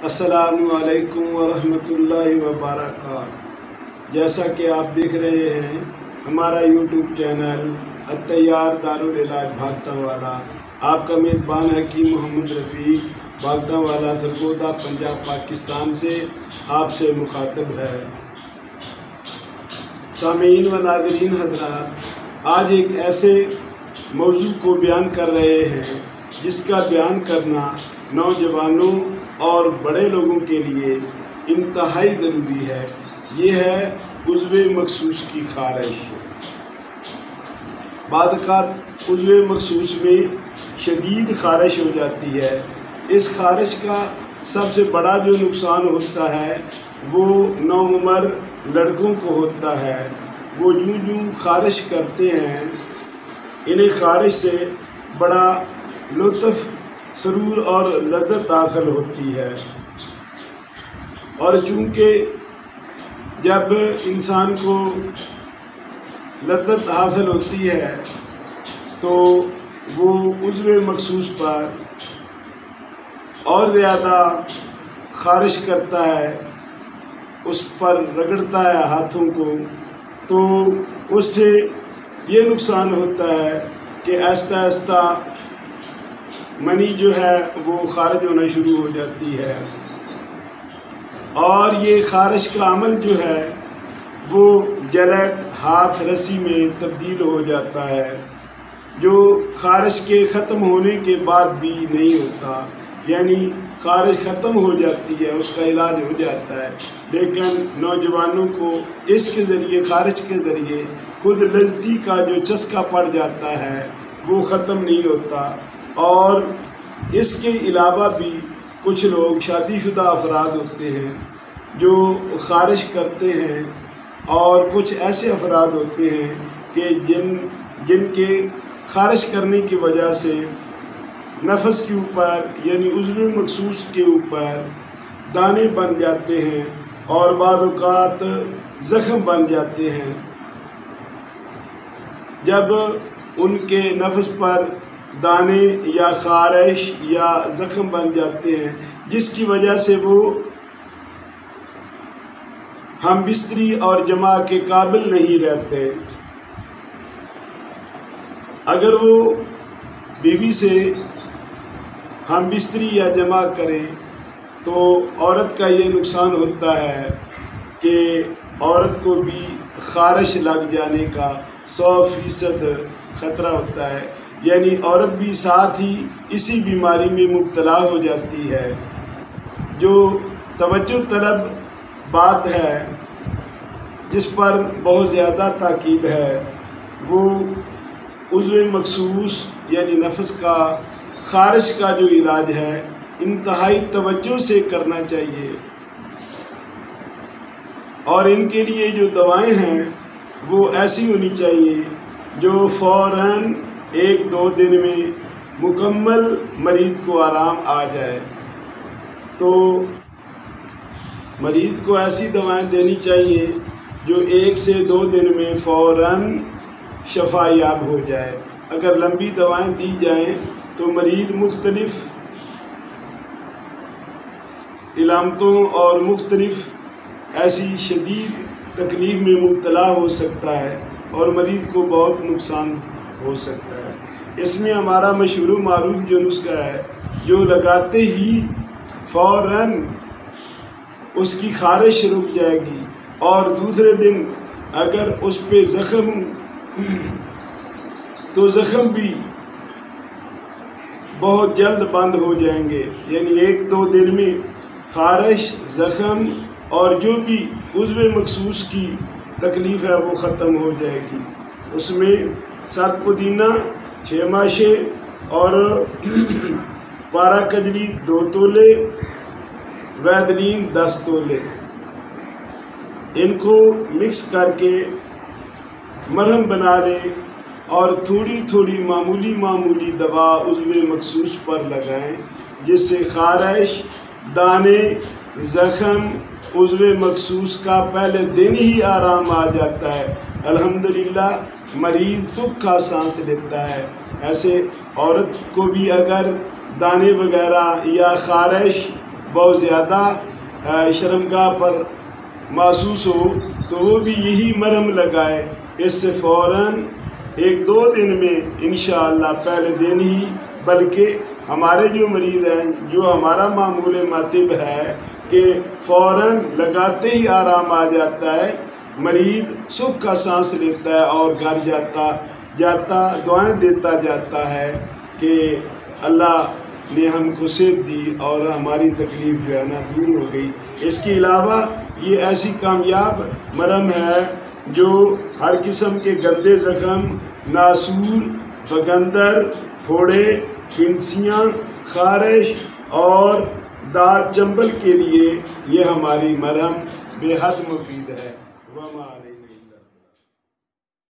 अस्सलामुअलैकुम वरहमतुल्लाहि वबरकातुहू। जैसा कि आप देख रहे हैं हमारा यूट्यूब चैनल अत्तैयार दारुल इलाज भागता वाला, आपका मेज़बान हकीम मोहम्मद रफ़ीक भागता वाला सरगोदा पंजाब पाकिस्तान से आपसे मुखातब है। सामीन व नाज़रीन हज़रात, आज एक ऐसे मौजू को बयान कर रहे हैं जिसका बयान करना नौजवानों और बड़े लोगों के लिए इंतहाई ज़रूरी है। ये है उज़्वे मखसूस की खारिश। बादकात उज़्वे मखसूस में शदीद खारिश हो जाती है। इस खारिश का सबसे बड़ा जो नुकसान होता है वो नौउम्र लड़कों को होता है। वो यूँ यूँ खारिश करते हैं, इन्हें खारिश से बड़ा लुत्फ़, सरूर और लज़्ज़त हासिल होती है। और चूँकि जब इंसान को लज़्ज़त हासिल होती है तो वो उज़्वे मखसूस पर और ज़्यादा खारिश करता है, उस पर रगड़ता है हाथों को, तो उससे ये नुकसान होता है कि आहिस्ता आहिस्ता मनी जो है वो खारिज होना शुरू हो जाती है। और ये खारिश का अमल जो है वो जलद हाथ रस्सी में तब्दील हो जाता है, जो खारिश के ख़त्म होने के बाद भी नहीं होता। यानी खारिश ख़त्म हो जाती है, उसका इलाज हो जाता है, लेकिन नौजवानों को इसके ज़रिए, खारिश के ज़रिए खुद लज़्ज़ती का जो चस्का पड़ जाता है वो ख़त्म नहीं होता। और इसके अलावा भी कुछ लोग शादीशुदा अफराद होते हैं जो खारिश करते हैं, और कुछ ऐसे अफराद होते हैं कि जिनके खारिश करने की वजह से नफ़स के ऊपर यानी उज़्वे मखसूस के ऊपर दाने बन जाते हैं और बाद औक़ात ज़ख़म बन जाते हैं। जब उनके नफ़स पर दाने या खारिश या ज़ख़म बन जाते हैं जिसकी वजह से वो हम बिस्तरी और जमा के काबिल नहीं रहते, अगर वो बीवी से हम बिस्तरी या जमा करें तो औरत का ये नुकसान होता है कि औरत को भी खारिश लग जाने का 100% ख़तरा होता है। यानी औरत भी साथ ही इसी बीमारी में मुब्तला हो जाती है। जो तवज्जो तलब बात है जिस पर बहुत ज़्यादा ताकीद है वो उज़्वे मखसूस यानी नफ़स का खारिश का जो इलाज है इंतहाई तवज्जो से करना चाहिए। और इनके लिए जो दवाएं हैं वो ऐसी होनी चाहिए जो फ़ौरन 1-2 दिन में मुकम्मल मरीज़ को आराम आ जाए। तो मरीज़ को ऐसी दवाएं देनी चाहिए जो 1 से 2 दिन में फ़ौरन शफ़ा याब हो जाए। अगर लंबी दवाएं दी जाएं तो मरीज़ मुख्तलिफ़ इलामतों और मुख्तलिफ़ ऐसी शदीद तकलीफ़ में मुब्तला हो सकता है और मरीज़ को बहुत नुकसान हो सकता है। इसमें हमारा मशहूर मारूफ जो नुस्खा है, जो लगाते ही फ़ौरन उसकी खारिश रुक जाएगी और दूसरे दिन अगर उस पे ज़ख़म तो ज़ख़म भी बहुत जल्द बंद हो जाएंगे। यानी 1-2 दिन में खारिश, ज़ख़म और जो भी उज़्वे मखसूस की तकलीफ़ है वो ख़त्म हो जाएगी। उसमें 7 पुदीना, 6 माशे और 12 कजरी 2 तोले, वैदलीन 10 तोले, इनको मिक्स करके मरहम बना लें और थोड़ी थोड़ी मामूली दवा उज़्वे मखसूस पर लगाएं, जिससे खारिश, दाने, ज़ख़म, उज़्वे मखसूस का पहले दिन ही आराम आ जाता है। अल्हम्दुलिल्लाह मरीज़ सुख का सांस लेता है। ऐसे औरत को भी अगर दाने वगैरह या खारिश بہت زیادہ شرمگاہ پر محسوس ہو تو وہ بھی یہی مرہم لگائے، اس سے فوراً 1-2 دن میں انشاءاللہ پہلے دن ہی، بلکہ ہمارے جو مریض ہیں، جو ہمارا معمول ماطب ہے کہ فوراً لگاتے ہی آرام آ جاتا ہے، مریض سکھ کا سانس لیتا ہے اور گھر جاتا دعائیں دیتا جاتا ہے کہ اللہ نے ہم کو صحت دی اور ہماری تکلیف جو ہے نا دور ہو گئی۔ اس کے علاوہ یہ ایسی کامیاب مرہم ہے جو ہر قسم کے گندے زخم، ناسور، بگندر، پھوڑے، پھنسیاں، خارش اور داغ چنبل کے لیے یہ ہماری مرہم بے حد مفید ہے۔